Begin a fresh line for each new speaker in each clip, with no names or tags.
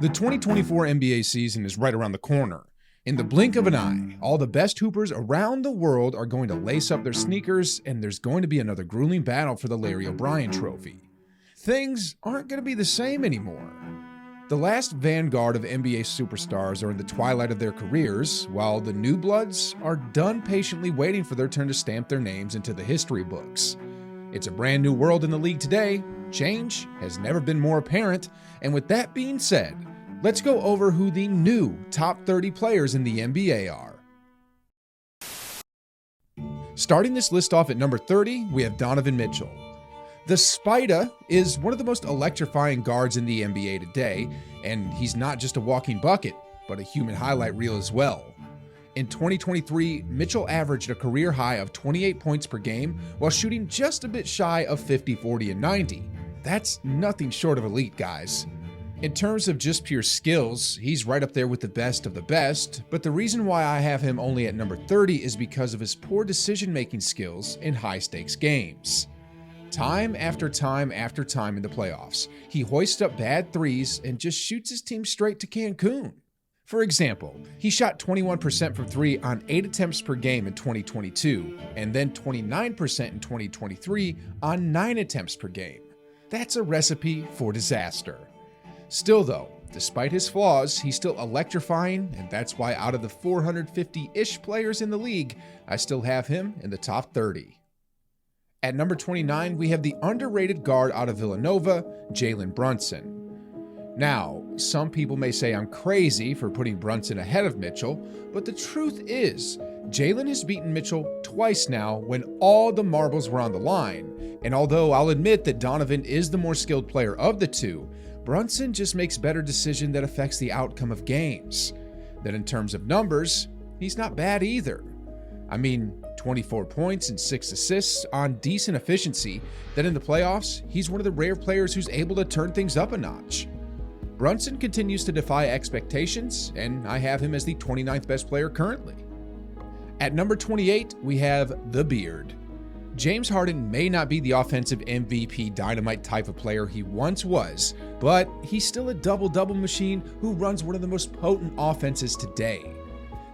The 2024 NBA season is right around the corner. In the blink of an eye, all the best hoopers around the world are going to lace up their sneakers, and there's going to be another grueling battle for the Larry O'Brien trophy. Things aren't going to be the same anymore. The last vanguard of NBA superstars are in the twilight of their careers, while the new bloods are done patiently waiting for their turn to stamp their names into the history books. It's a brand new world in the league today. Change has never been more apparent, and with that being said, let's go over who the new top 30 players in the NBA are. Starting this list off at number 30, we have Donovan Mitchell. The Spider is one of the most electrifying guards in the NBA today, and he's not just a walking bucket, but a human highlight reel as well. In 2023, Mitchell averaged a career high of 28 points per game while shooting just a bit shy of 50, 40, and 90. That's nothing short of elite, guys. In terms of just pure skills, he's right up there with the best of the best, but the reason why I have him only at number 30 is because of his poor decision-making skills in high-stakes games. Time after time after time in the playoffs, he hoists up bad threes and just shoots his team straight to Cancun. For example, he shot 21% from three on 8 attempts per game in 2022, and then 29% in 2023 on 9 attempts per game. That's a recipe for disaster. Still though, despite his flaws, he's still electrifying, and that's why out of the 450-ish players in the league, I still have him in the top 30. At number 29, we have the underrated guard out of Villanova, Jalen Brunson. Now, some people may say I'm crazy for putting Brunson ahead of Mitchell, but the truth is, Jalen has beaten Mitchell twice now when all the marbles were on the line, and although I'll admit that Donovan is the more skilled player of the two, Brunson just makes better decisions that affects the outcome of games. Then in terms of numbers, he's not bad either. I mean, 24 points and 6 assists on decent efficiency, then in the playoffs, he's one of the rare players who's able to turn things up a notch. Brunson continues to defy expectations, and I have him as the 29th best player currently. At number 28, we have the Beard. James Harden may not be the offensive MVP dynamite type of player he once was, but he's still a double-double machine who runs one of the most potent offenses today.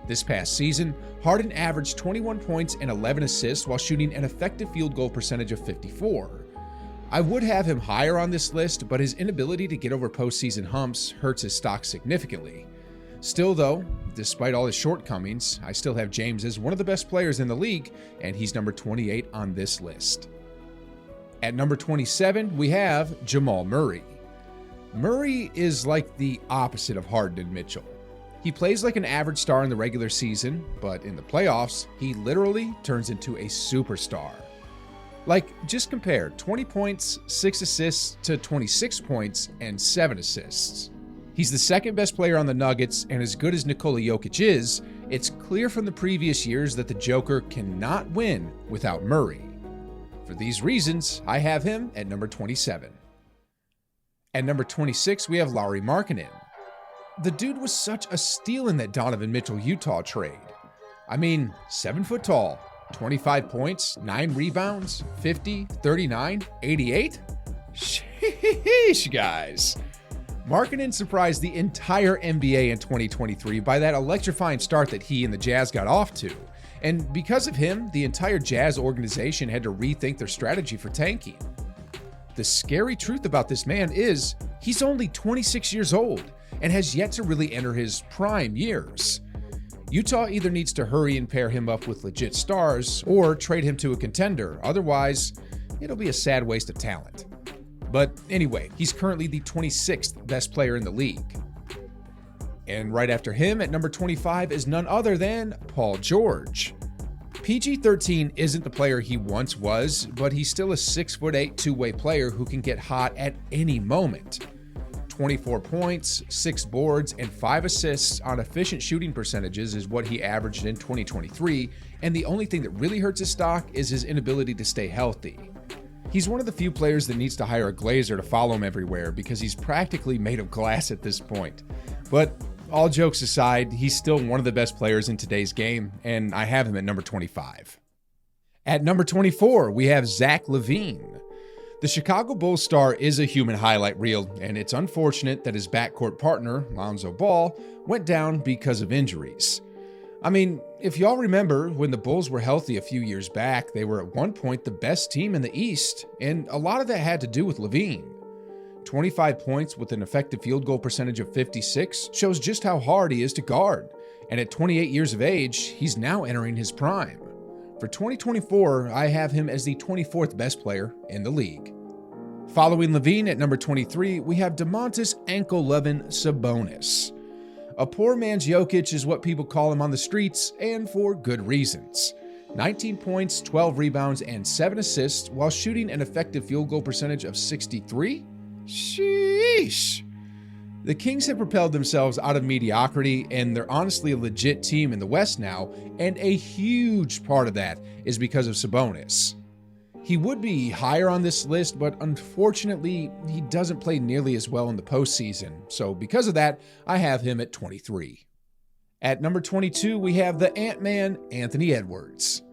This past season, Harden averaged 21 points and 11 assists while shooting an effective field goal percentage of 54. I would have him higher on this list, but his inability to get over postseason humps hurts his stock significantly. Still though, despite all his shortcomings, I still have James as one of the best players in the league, and he's number 28 on this list. At number 27, we have Jamal Murray. Murray is like the opposite of Harden and Mitchell. He plays like an average star in the regular season, but in the playoffs, he literally turns into a superstar. Like, just compare 20 points, 6 assists to 26 points and 7 assists. He's the second best player on the Nuggets, and as good as Nikola Jokic is, it's clear from the previous years that the Joker cannot win without Murray. For these reasons, I have him at number 27. At number 26, we have Lauri Markkanen. The dude was such a steal in that Donovan Mitchell-Utah trade. I mean, 7 foot tall, 25 points, 9 rebounds, 50, 39, 88? Sheesh, guys. Markkanen surprised the entire NBA in 2023 by that electrifying start that he and the Jazz got off to. And because of him, the entire Jazz organization had to rethink their strategy for tanking. The scary truth about this man is he's only 26 years old and has yet to really enter his prime years. Utah either needs to hurry and pair him up with legit stars or trade him to a contender, otherwise it'll be a sad waste of talent. But anyway, he's currently the 26th best player in the league. And right after him at number 25 is none other than Paul George. PG-13 isn't the player he once was, but he's still a 6'8" two-way player who can get hot at any moment. 24 points, 6 boards, and 5 assists on efficient shooting percentages is what he averaged in 2023, and the only thing that really hurts his stock is his inability to stay healthy. He's one of the few players that needs to hire a glazer to follow him everywhere because he's practically made of glass at this point. But all jokes aside, he's still one of the best players in today's game, and I have him at number 25. At number 24, we have Zach LaVine. The Chicago Bulls star is a human highlight reel, and it's unfortunate that his backcourt partner, Lonzo Ball, went down because of injuries. I mean, if y'all remember, when the Bulls were healthy a few years back, they were at one point the best team in the East, and a lot of that had to do with LaVine. 25 points with an effective field goal percentage of 56 shows just how hard he is to guard, and at 28 years of age, he's now entering his prime. For 2024, I have him as the 24th best player in the league. Following LaVine at number 23, we have Domantas Ankle-lovin' Sabonis. A poor man's Jokic is what people call him on the streets, and for good reasons. 19 points, 12 rebounds, and 7 assists while shooting an effective field goal percentage of 63? Sheesh! The Kings have propelled themselves out of mediocrity, and they're honestly a legit team in the West now, and a huge part of that is because of Sabonis. He would be higher on this list, but unfortunately, he doesn't play nearly as well in the postseason, so because of that, I have him at 23. At number 22, we have the Ant-Man, Anthony Edwards.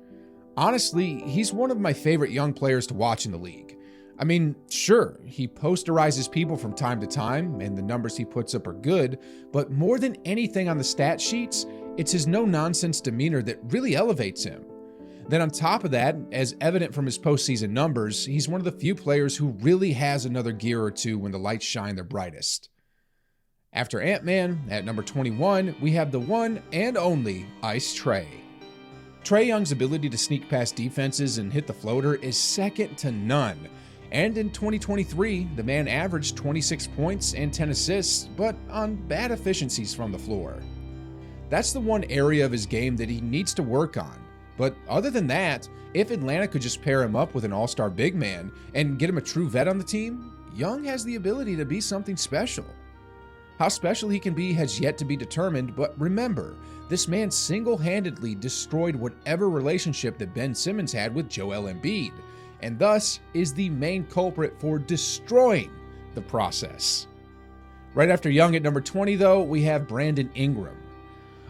Honestly, he's one of my favorite young players to watch in the league. I mean, sure, he posterizes people from time to time, and the numbers he puts up are good, but more than anything on the stat sheets, it's his no-nonsense demeanor that really elevates him. Then on top of that, as evident from his postseason numbers, he's one of the few players who really has another gear or two when the lights shine their brightest. After Ant-Man, at number 21, we have the one and only Ice Trae. Trae Young's ability to sneak past defenses and hit the floater is second to none. And in 2023, the man averaged 26 points and 10 assists, but on bad efficiencies from the floor. That's the one area of his game that he needs to work on. But other than that, if Atlanta could just pair him up with an all-star big man and get him a true vet on the team, Young has the ability to be something special. How special he can be has yet to be determined, but remember, this man single-handedly destroyed whatever relationship that Ben Simmons had with Joel Embiid, and thus is the main culprit for destroying the process. Right after Young at number 20, though, we have Brandon Ingram.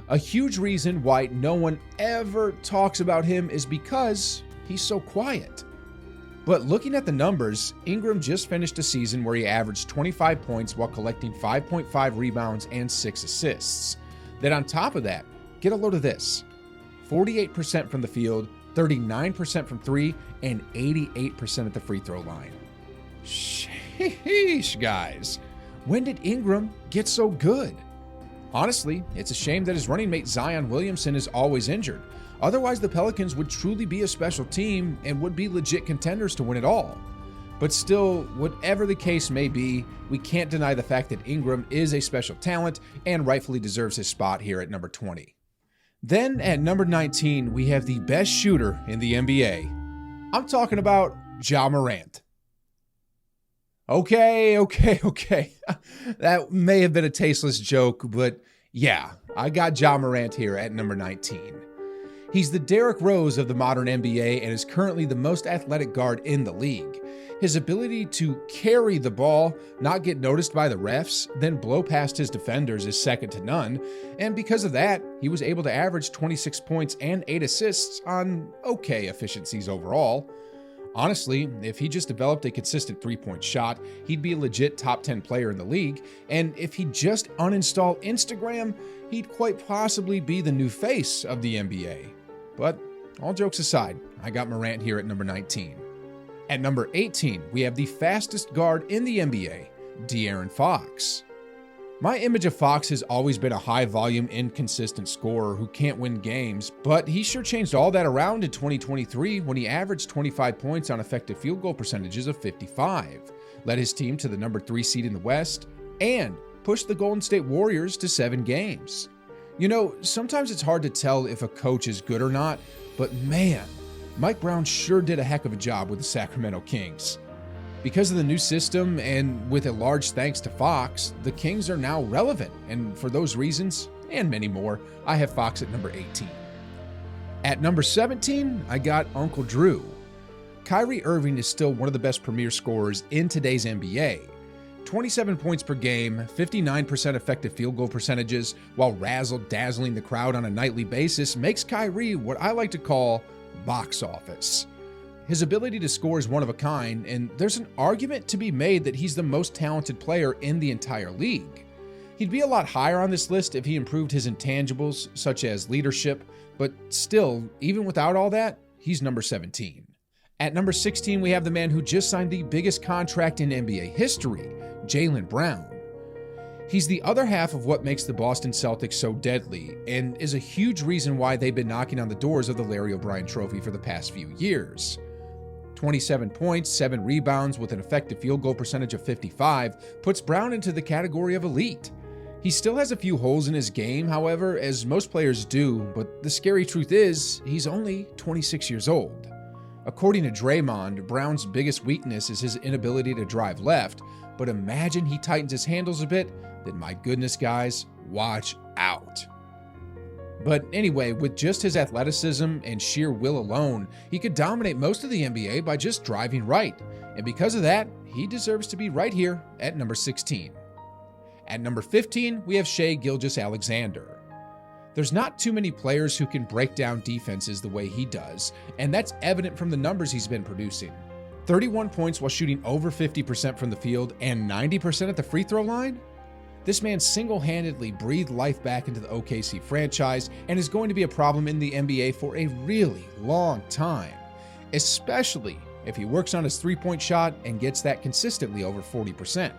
A huge reason why no one ever talks about him is because he's so quiet. But looking at the numbers, Ingram just finished a season where he averaged 25 points while collecting 5.5 rebounds and 6 assists. Then on top of that, get a load of this: 48% from the field, 39% from 3, and 88% at the free throw line. Sheesh, guys. When did Ingram get so good? Honestly, it's a shame that his running mate Zion Williamson is always injured. Otherwise, the Pelicans would truly be a special team and would be legit contenders to win it all. But still, whatever the case may be, we can't deny the fact that Ingram is a special talent and rightfully deserves his spot here at number 20. Then at number 19, we have the best shooter in the NBA. I'm talking about Ja Morant. Okay. That may have been a tasteless joke, but yeah, I got Ja Morant here at number 19. He's the Derrick Rose of the modern NBA and is currently the most athletic guard in the league. His ability to carry the ball, not get noticed by the refs, then blow past his defenders is second to none, and because of that, he was able to average 26 points and 8 assists on okay efficiencies overall. Honestly, if he just developed a consistent three-point shot, he'd be a legit top 10 player in the league, and if he just uninstalled Instagram, he'd quite possibly be the new face of the NBA. But all jokes aside, I got Morant here at number 19. At number 18, we have the fastest guard in the NBA, De'Aaron Fox. My image of Fox has always been a high-volume, inconsistent scorer who can't win games, but he sure changed all that around in 2023 when he averaged 25 points on effective field goal percentages of 55, led his team to the number 3 seed in the West, and pushed the Golden State Warriors to 7 games. You know, sometimes it's hard to tell if a coach is good or not, but man, Mike Brown sure did a heck of a job with the Sacramento Kings. Because of the new system and with a large thanks to Fox, the Kings are now relevant, and for those reasons, and many more, I have Fox at number 18. At number 17, I got Uncle Drew. Kyrie Irving is still one of the best premier scorers in today's NBA. 27 points per game, 59% effective field goal percentages, while razzle-dazzling the crowd on a nightly basis makes Kyrie what I like to call box office. his ability to score is one of a kind, and there's an argument to be made that he's the most talented player in the entire league. He'd be a lot higher on this list if he improved his intangibles, such as leadership, but still, even without all that, he's number 17. At number 16, we have the man who just signed the biggest contract in NBA history, Jaylen Brown. He's the other half of what makes the Boston Celtics so deadly, and is a huge reason why they've been knocking on the doors of the Larry O'Brien Trophy for the past few years. 27 points, 7 rebounds with an effective field goal percentage of 55 puts Brown into the category of elite. He still has a few holes in his game, however, as most players do, but the scary truth is, he's only 26 years old. According to Draymond, Brown's biggest weakness is his inability to drive left, but imagine he tightens his handles a bit, then my goodness guys, watch out. But anyway, with just his athleticism and sheer will alone, he could dominate most of the NBA by just driving right, and because of that, he deserves to be right here at number 16. At number 15, we have Shai Gilgeous-Alexander. There's not too many players who can break down defenses the way he does, and that's evident from the numbers he's been producing. 31 points while shooting over 50% from the field and 90% at the free throw line? This man single-handedly breathed life back into the OKC franchise and is going to be a problem in the NBA for a really long time, especially if he works on his three-point shot and gets that consistently over 40%.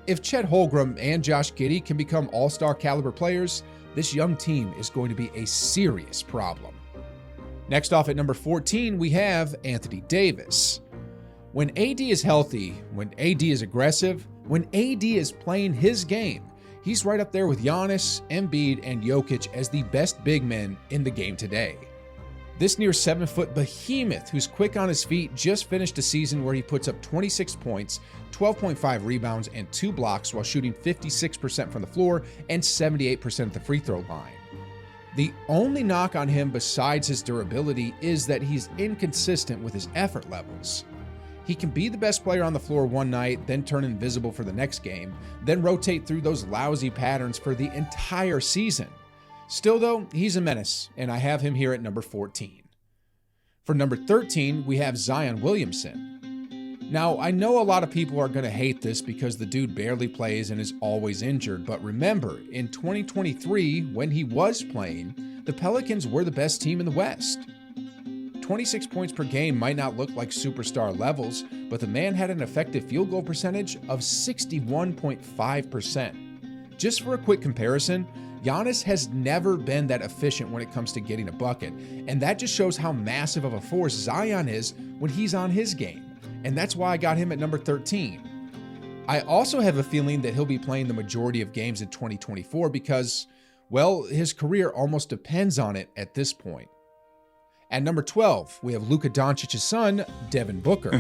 If Chet Holmgren and Josh Giddey can become all-star caliber players, this young team is going to be a serious problem. Next off at number 14, we have Anthony Davis. When AD is healthy, when AD is aggressive, when AD is playing his game, he's right up there with Giannis, Embiid, and Jokic as the best big men in the game today. This near 7-foot behemoth who's quick on his feet just finished a season where he puts up 26 points, 12.5 rebounds, and 2 blocks while shooting 56% from the floor and 78% at the free throw line. The only knock on him besides his durability is that he's inconsistent with his effort levels. He can be the best player on the floor one night, then turn invisible for the next game, then rotate through those lousy patterns for the entire season. Still though, he's a menace, and I have him here at number 14. For number 13, we have Zion Williamson. Now, I know a lot of people are going to hate this because the dude barely plays and is always injured, but remember, in 2023, when he was playing, the Pelicans were the best team in the West. 26 points per game might not look like superstar levels, but the man had an effective field goal percentage of 61.5%. Just for a quick comparison, Giannis has never been that efficient when it comes to getting a bucket, and that just shows how massive of a force Zion is when he's on his game, and that's why I got him at number 13. I also have a feeling that he'll be playing the majority of games in 2024 because, well, his career almost depends on it at this point. At number 12, we have Luka Doncic's son, Devin Booker.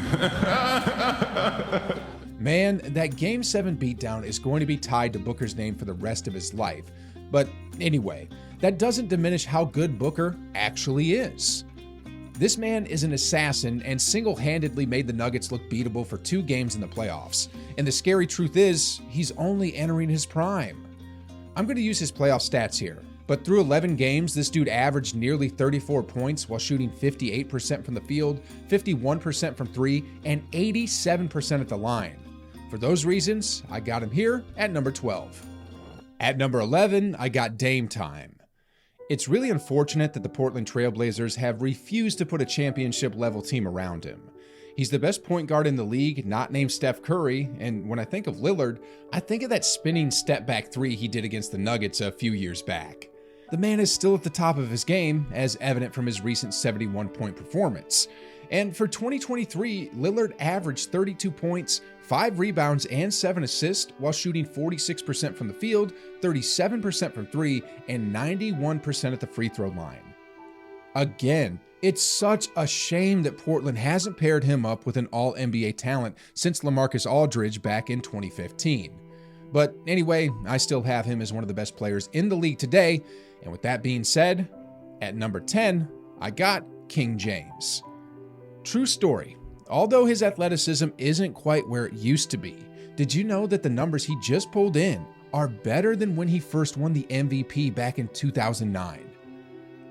Man, that Game 7 beatdown is going to be tied to Booker's name for the rest of his life. But anyway, that doesn't diminish how good Booker actually is. This man is an assassin and single-handedly made the Nuggets look beatable for 2 games in the playoffs. And the scary truth is, he's only entering his prime. I'm going to use his playoff stats here. But through 11 games, this dude averaged nearly 34 points while shooting 58% from the field, 51% from 3, and 87% at the line. For those reasons, I got him here at number 12. At number 11, I got Dame time. It's really unfortunate that the Portland Trail Blazers have refused to put a championship-level team around him. He's the best point guard in the league, not named Steph Curry, and when I think of Lillard, I think of that spinning step-back 3 he did against the Nuggets a few years back. The man is still at the top of his game, as evident from his recent 71-point performance. And for 2023, Lillard averaged 32 points, 5 rebounds, and 7 assists while shooting 46% from the field, 37% from 3, and 91% at the free throw line. Again, it's such a shame that Portland hasn't paired him up with an all-NBA talent since LaMarcus Aldridge back in 2015. But anyway, I still have him as one of the best players in the league today. And with that being said, at number 10, I got King James. True story. Although his athleticism isn't quite where it used to be, did you know that the numbers he just pulled in are better than when he first won the MVP back in 2009?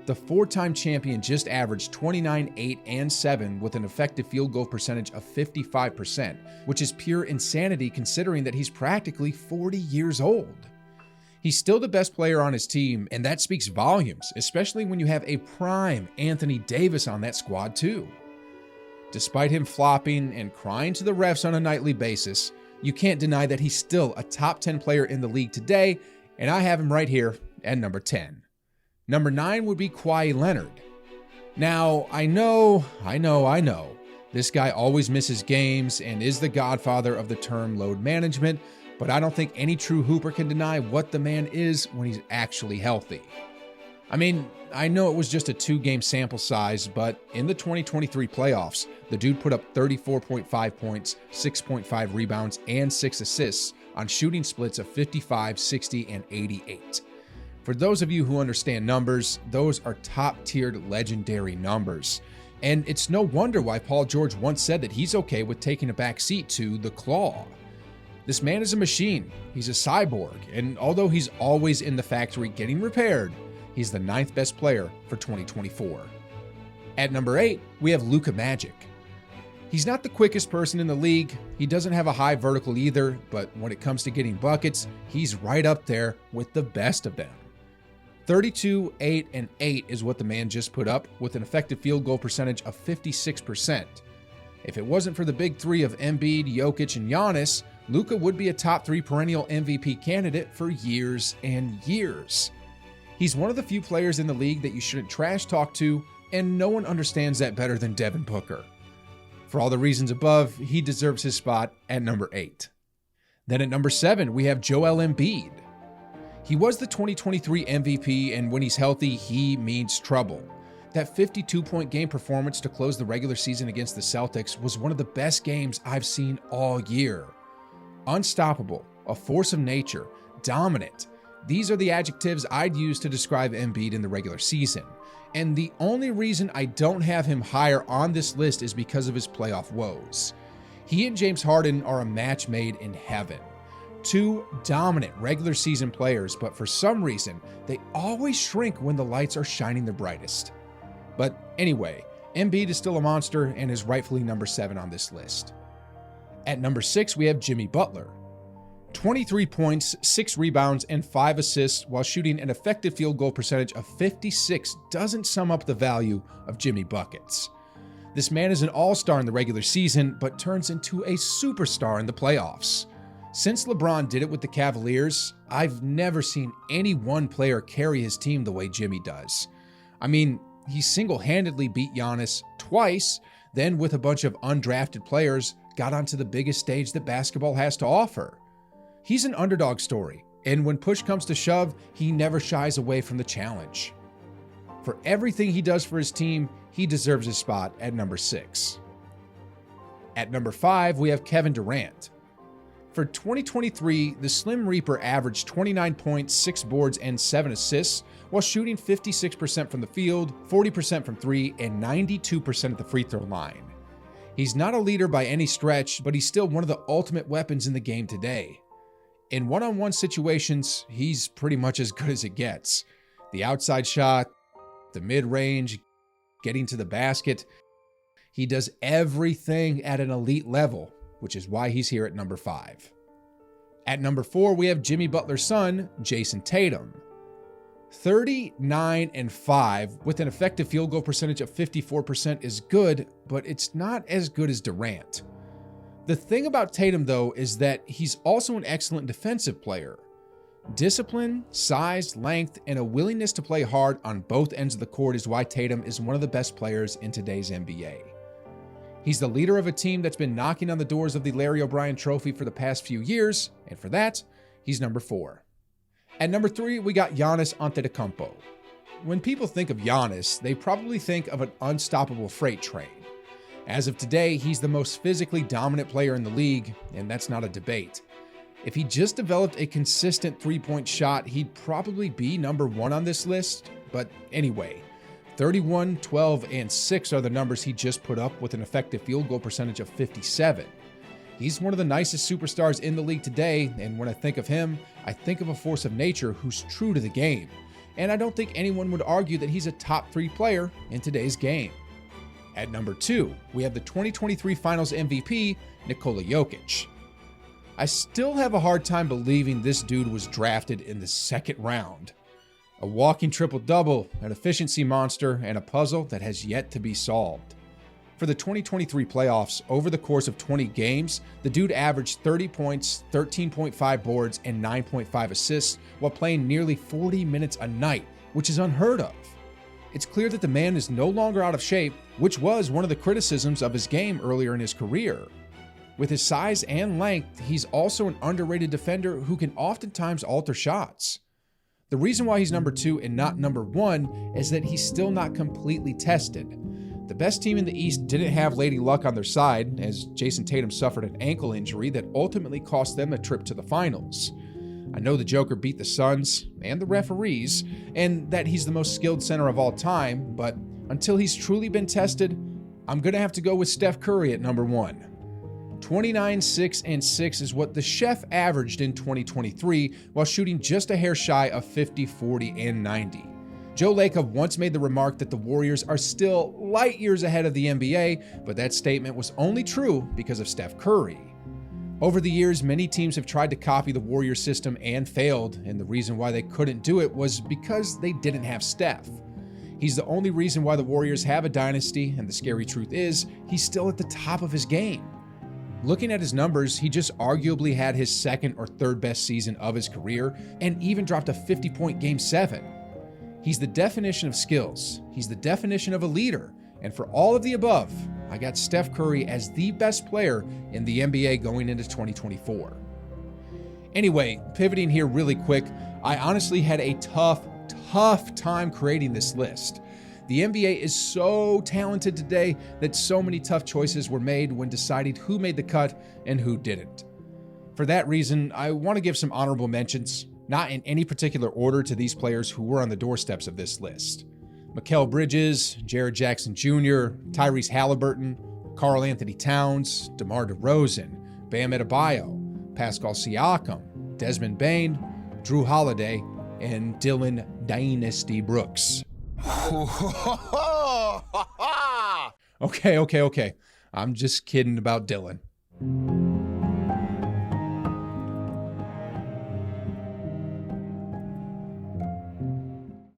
The four-time champion just averaged 29, 8, and 7 with an effective field goal percentage of 55%, which is pure insanity considering that he's practically 40 years old. He's still the best player on his team, and that speaks volumes, especially when you have a prime Anthony Davis on that squad too. Despite him flopping and crying to the refs on a nightly basis, you can't deny that he's still a top 10 player in the league today, and I have him right here at number 10. Number 9 would be Kawhi Leonard. Now, I know, this guy always misses games and is the godfather of the term load management, but I don't think any true hooper can deny what the man is when he's actually healthy. I mean, I know it was just a 2-game sample size, but in the 2023 playoffs, the dude put up 34.5 points, 6.5 rebounds, and 6 assists on shooting splits of 55, 60, and 88. For those of you who understand numbers, those are top-tiered legendary numbers. And it's no wonder why Paul George once said that he's okay with taking a back seat to the Claw. This man is a machine. He's a cyborg, and although he's always in the factory getting repaired, he's the 9th best player for 2024. At number 8, we have Luka Magic. He's not the quickest person in the league, he doesn't have a high vertical either, but when it comes to getting buckets, he's right up there with the best of them. 32, 8, and 8 is what the man just put up with an effective field goal percentage of 56%. If it wasn't for the big three of Embiid, Jokic, and Giannis, Luka would be a top 3 perennial MVP candidate for years and years. He's one of the few players in the league that you shouldn't trash talk to, and no one understands that better than Devin Booker. For all the reasons above, he deserves his spot at number 8. Then at number 7, we have Joel Embiid. He was the 2023 MVP, and when he's healthy, he means trouble. That 52-point game performance to close the regular season against the Celtics was one of the best games I've seen all year. Unstoppable, a force of nature, dominant. These are the adjectives I'd use to describe Embiid in the regular season. And the only reason I don't have him higher on this list is because of his playoff woes. He and James Harden are a match made in heaven. 2 dominant regular season players, but for some reason, they always shrink when the lights are shining the brightest. But anyway, Embiid is still a monster and is rightfully number 7 on this list. At number 6, we have Jimmy Butler. 23 points, 6 rebounds, and 5 assists while shooting an effective field goal percentage of 56 doesn't sum up the value of Jimmy Buckets. This man is an all-star in the regular season, but turns into a superstar in the playoffs. Since LeBron did it with the Cavaliers, I've never seen any one player carry his team the way Jimmy does. I mean, he single-handedly beat Giannis twice, then with a bunch of undrafted players, got onto the biggest stage that basketball has to offer. He's an underdog story, and when push comes to shove, he never shies away from the challenge. For everything he does for his team, he deserves his spot at number 6. At number 5, we have Kevin Durant. For 2023, the Slim Reaper averaged 29 points, 6 boards, and 7 assists, while shooting 56% from the field, 40% from 3, and 92% at the free throw line. He's not a leader by any stretch, but he's still one of the ultimate weapons in the game today. In one-on-one situations, he's pretty much as good as it gets. The outside shot, the mid-range, getting to the basket. He does everything at an elite level, which is why he's here at number 5. At number 4, we have Jimmy Butler's son, Jason Tatum. 39 and 5 with an effective field goal percentage of 54% is good, but it's not as good as Durant. The thing about Tatum, though, is that he's also an excellent defensive player. Discipline, size, length, and a willingness to play hard on both ends of the court is why Tatum is one of the best players in today's NBA. He's the leader of a team that's been knocking on the doors of the Larry O'Brien Trophy for the past few years, and for that, he's number 4. At number 3, we got Giannis Antetokounmpo. When people think of Giannis, they probably think of an unstoppable freight train. As of today, he's the most physically dominant player in the league, and that's not a debate. If he just developed a consistent three-point shot, he'd probably be number 1 on this list. But anyway, 31, 12, and 6 are the numbers he just put up with an effective field goal percentage of 57. He's one of the nicest superstars in the league today, and when I think of him, I think of a force of nature who's true to the game. and I don't think anyone would argue that he's a top 3 player in today's game. At number 2, we have the 2023 Finals MVP, Nikola Jokic. I still have a hard time believing this dude was drafted in the 2nd round. A walking triple-double, an efficiency monster, and a puzzle that has yet to be solved. For the 2023 playoffs, over the course of 20 games, the dude averaged 30 points, 13.5 boards, and 9.5 assists while playing nearly 40 minutes a night, which is unheard of. It's clear that the man is no longer out of shape, which was one of the criticisms of his game earlier in his career. With his size and length, he's also an underrated defender who can oftentimes alter shots. The reason why he's number 2 and not number 1 is that he's still not completely tested. The best team in the East didn't have Lady Luck on their side, as Jason Tatum suffered an ankle injury that ultimately cost them a trip to the finals. I know the Joker beat the Suns and the referees, and that he's the most skilled center of all time, but until he's truly been tested, I'm going to have to go with Steph Curry at number 1. 29, 6, and 6 is what the Chef averaged in 2023 while shooting just a hair shy of 50, 40, and 90. Joe Lacob once made the remark that the Warriors are still light years ahead of the NBA, but that statement was only true because of Steph Curry. Over the years, many teams have tried to copy the Warriors system and failed, and the reason why they couldn't do it was because they didn't have Steph. He's the only reason why the Warriors have a dynasty, and the scary truth is, he's still at the top of his game. Looking at his numbers, he just arguably had his 2nd or 3rd best season of his career, and even dropped a 50-point Game 7. He's the definition of skills, he's the definition of a leader, and for all of the above, I got Steph Curry as the best player in the NBA going into 2024. Anyway, pivoting here really quick, I honestly had a tough time creating this list. The NBA is so talented today that so many tough choices were made when deciding who made the cut and who didn't. For that reason, I want to give some honorable mentions, not in any particular order, to these players who were on the doorsteps of this list. Mikal Bridges, Jared Jackson Jr., Tyrese Halliburton, Karl Anthony Towns, DeMar DeRozan, Bam Adebayo, Pascal Siakam, Desmond Bane, Drew Holiday, and Dylan Dynasty Brooks. Okay. I'm just kidding about Dylan.